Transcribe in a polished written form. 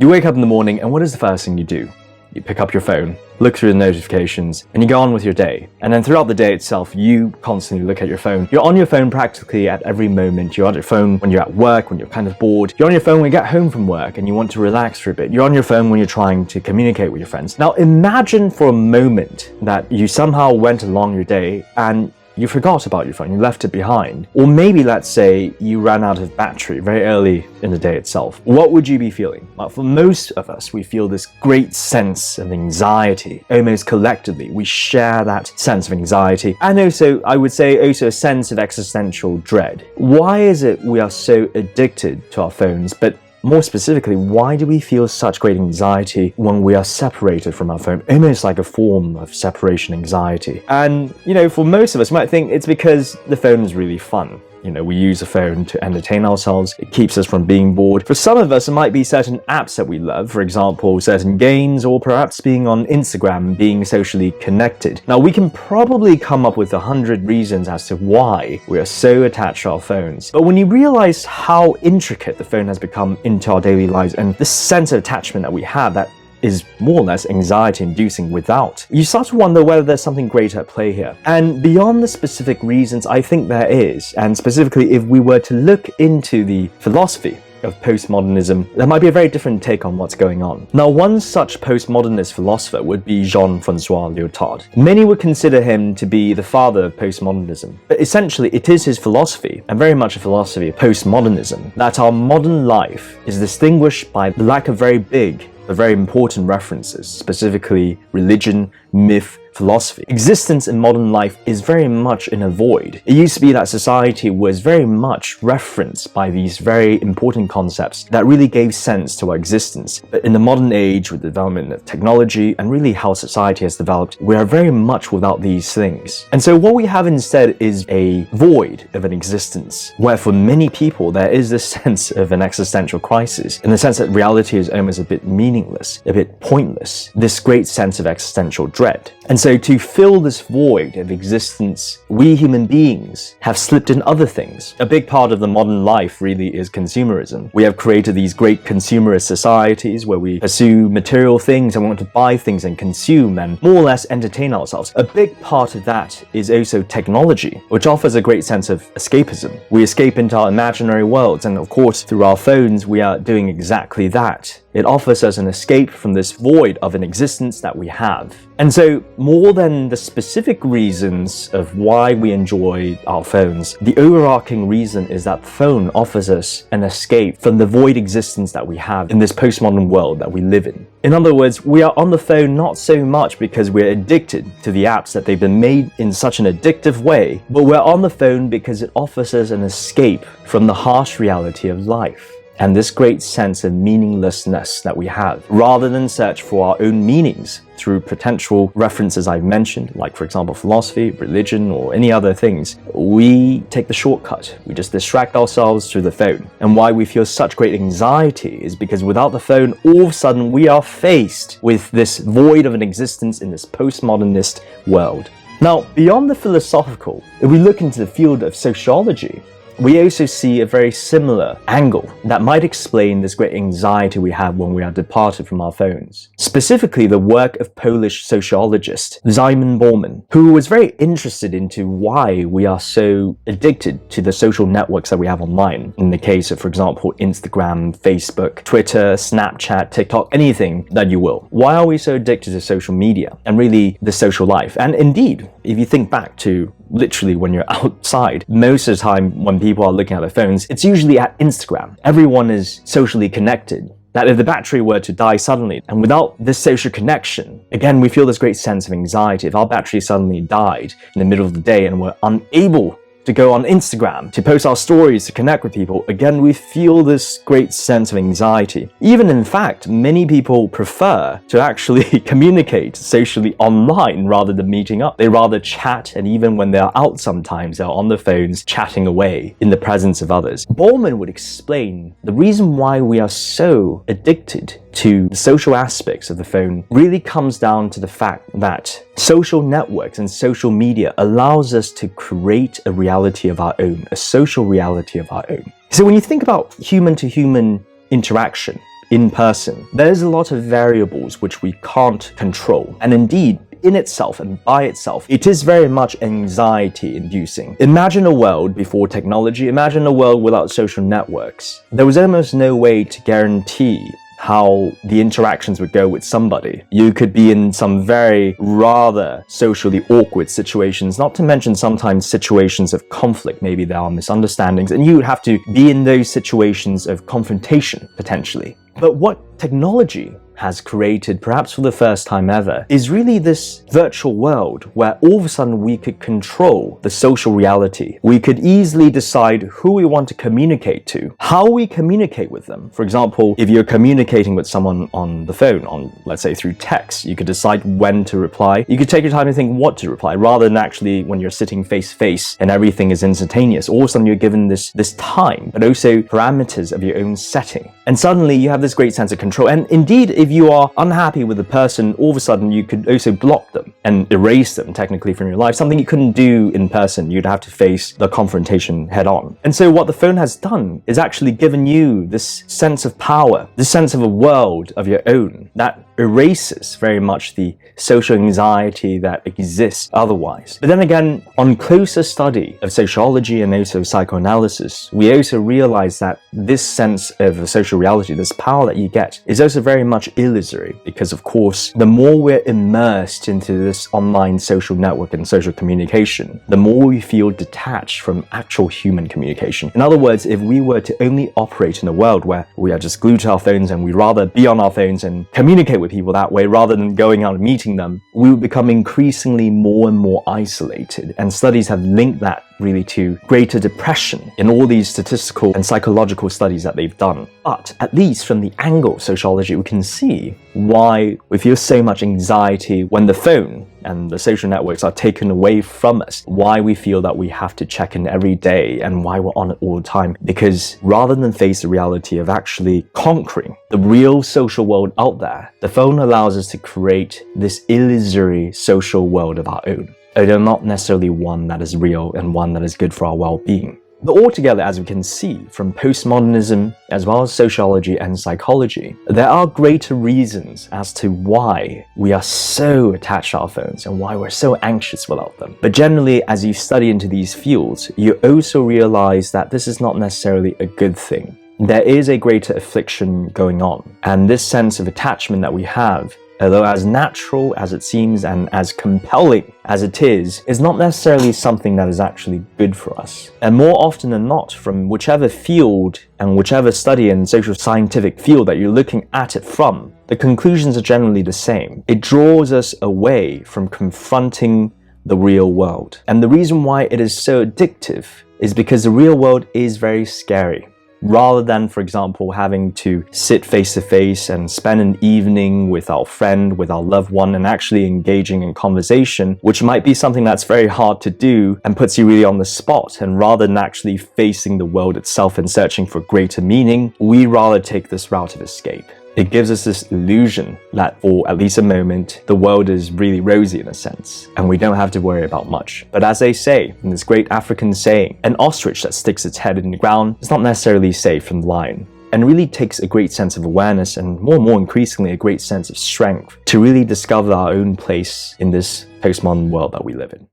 You wake up in the morning and what is the first thing you do? You pick up your phone, look through the notifications, and you go on with your day. And then throughout the day itself, you constantly look at your phone. You're on your phone practically at every moment. You're on your phone when you're at work, when you're kind of bored. You're on your phone when you get home from work and you want to relax for a bit. You're on your phone when you're trying to communicate with your friends. Now imagine for a moment that you somehow went along your day and you forgot about your phone, you left it behind. Or maybe let's say you ran out of battery very early in the day itself. What would you be feeling? Well, for most of us, we feel this great sense of anxiety. Almost collectively, we share that sense of anxiety. And also, I would say also a sense of existential dread. Why is it we are so addicted to our phones? But more specifically, why do we feel such great anxiety when we are separated from our phone? Almost like a form of separation anxiety. And, for most of us, we might think it's because the phone is really fun. We use a phone to entertain ourselves. It keeps us from being bored. For some of us, it might be certain apps that we love, for example, certain games, or perhaps being on Instagram, being socially connected. Now, we can probably come up with 100 reasons as to why we are so attached to our phones. But when you realize how intricate the phone has become into our daily lives and the sense of attachment that we have, that is more or less anxiety-inducing without, you start to wonder whether there's something greater at play here. And beyond the specific reasons, I think there is, and specifically if we were to look into the philosophy of postmodernism, there might be a very different take on what's going on. Now, one such postmodernist philosopher would be Jean Francois Lyotard. Many would consider him to be the father of postmodernism, but essentially it is his philosophy, and very much a philosophy of postmodernism, that our modern life is distinguished by the lack of very big but very important references, specifically religion, myth, philosophy. Existence in modern life is very much in a void. It used to be that society was very much referenced by these very important concepts that really gave sense to our existence. But in the modern age, with the development of technology and really how society has developed, we are very much without these things. And so what we have instead is a void of an existence, where for many people there is this sense of an existential crisis, in the sense that reality is almost a bit meaningless, a bit pointless, this great sense of existential dread. And so to fill this void of existence, we human beings have slipped in other things. A big part of the modern life really is consumerism. We have created these great consumerist societies where we pursue material things and want to buy things and consume and more or less entertain ourselves. A big part of that is also technology, which offers a great sense of escapism. We escape into our imaginary worlds, and of course, through our phones, we are doing exactly that. It offers us an escape from this void of an existence that we have. And so, more than the specific reasons of why we enjoy our phones, the overarching reason is that the phone offers us an escape from the void existence that we have in this postmodern world that we live in. In other words, we are on the phone not so much because we're addicted to the apps, that they've been made in such an addictive way, but we're on the phone because it offers us an escape from the harsh reality of life and this great sense of meaninglessness that we have. Rather than search for our own meanings through potential references I've mentioned, like for example philosophy, religion, or any other things, we take the shortcut. We just distract ourselves through the phone. And why we feel such great anxiety is because without the phone, all of a sudden we are faced with this void of an existence in this postmodernist world. Now, beyond the philosophical, if we look into the field of sociology, we also see a very similar angle that might explain this great anxiety we have when we are departed from our phones. Specifically, the work of Polish sociologist Zymun Bauman, who was very interested into why we are so addicted to the social networks that we have online. In the case of, for example, Instagram, Facebook, Twitter, Snapchat, TikTok, anything that you will. Why are we so addicted to social media and really the social life? And indeed, if you think back to literally when you're outside, most of the time when people are looking at their phones, it's usually at Instagram. Everyone is socially connected. That if the battery were to die suddenly, and without this social connection, again, we feel this great sense of anxiety. If our battery suddenly died in the middle of the day and we're unable to go on Instagram, to post our stories, to connect with people, again, we feel this great sense of anxiety. Even in fact, many people prefer to actually communicate socially online rather than meeting up. They rather chat, and even when they're out sometimes, they're on their phones chatting away in the presence of others. Bauman would explain the reason why we are so addicted to the social aspects of the phone really comes down to the fact that social networks and social media allows us to create a reality of our own, a social reality of our own. So when you think about human-to-human interaction, in person, there's a lot of variables which we can't control. And indeed, in itself and by itself, it is very much anxiety-inducing. Imagine a world before technology, imagine a world without social networks. There was almost no way to guarantee how the interactions would go with somebody. You could be in some very rather socially awkward situations, not to mention sometimes situations of conflict, maybe there are misunderstandings, and you would have to be in those situations of confrontation, potentially. But what technology has created, perhaps for the first time ever, is really this virtual world where all of a sudden we could control the social reality. We could easily decide who we want to communicate to, how we communicate with them. For example, if you're communicating with someone on the phone, let's say through text, you could decide when to reply. You could take your time to think what to reply, rather than actually when you're sitting face to face and everything is instantaneous. All of a sudden you're given this time, but also parameters of your own setting. And suddenly you have this great sense of control. And indeed, if you are unhappy with a person, all of a sudden you could also block them and erase them technically from your life, something you couldn't do in person. You'd have to face the confrontation head on. And so what the phone has done is actually given you this sense of power, this sense of a world of your own that erases very much the social anxiety that exists otherwise. But then again, on closer study of sociology and also psychoanalysis, we also realize that this sense of a social reality, this power that you get, is also very much illusory, because of course, the more we're immersed into this online social network and social communication, the more we feel detached from actual human communication. In other words, if we were to only operate in a world where we are just glued to our phones and we'd rather be on our phones and communicate with people that way rather than going out and meeting them, we would become increasingly more and more isolated. And studies have linked that really to greater depression in all these statistical and psychological studies that they've done. But at least from the angle of sociology, we can see why we feel so much anxiety when the phone and the social networks are taken away from us, why we feel that we have to check in every day and why we're on it all the time. Because rather than face the reality of actually conquering the real social world out there, the phone allows us to create this illusory social world of our own, although not necessarily one that is real and one that is good for our well-being. But altogether, as we can see from postmodernism as well as sociology and psychology, there are greater reasons as to why we are so attached to our phones and why we're so anxious without them. But generally, as you study into these fields, you also realize that this is not necessarily a good thing. There is a greater affliction going on, and this sense of attachment that we have, although as natural as it seems and as compelling as it is not necessarily something that is actually good for us. And more often than not, from whichever field and whichever study and social scientific field that you're looking at it from, the conclusions are generally the same. It draws us away from confronting the real world. And the reason why it is so addictive is because the real world is very scary. Rather than, for example, having to sit face to face and spend an evening with our friend, with our loved one, and actually engaging in conversation, which might be something that's very hard to do and puts you really on the spot. And rather than actually facing the world itself and searching for greater meaning, we rather take this route of escape. It gives us this illusion that for at least a moment, the world is really rosy in a sense, and we don't have to worry about much. But as they say, in this great African saying, an ostrich that sticks its head in the ground is not necessarily safe from the lion. And really takes a great sense of awareness and more increasingly a great sense of strength to really discover our own place in this postmodern world that we live in.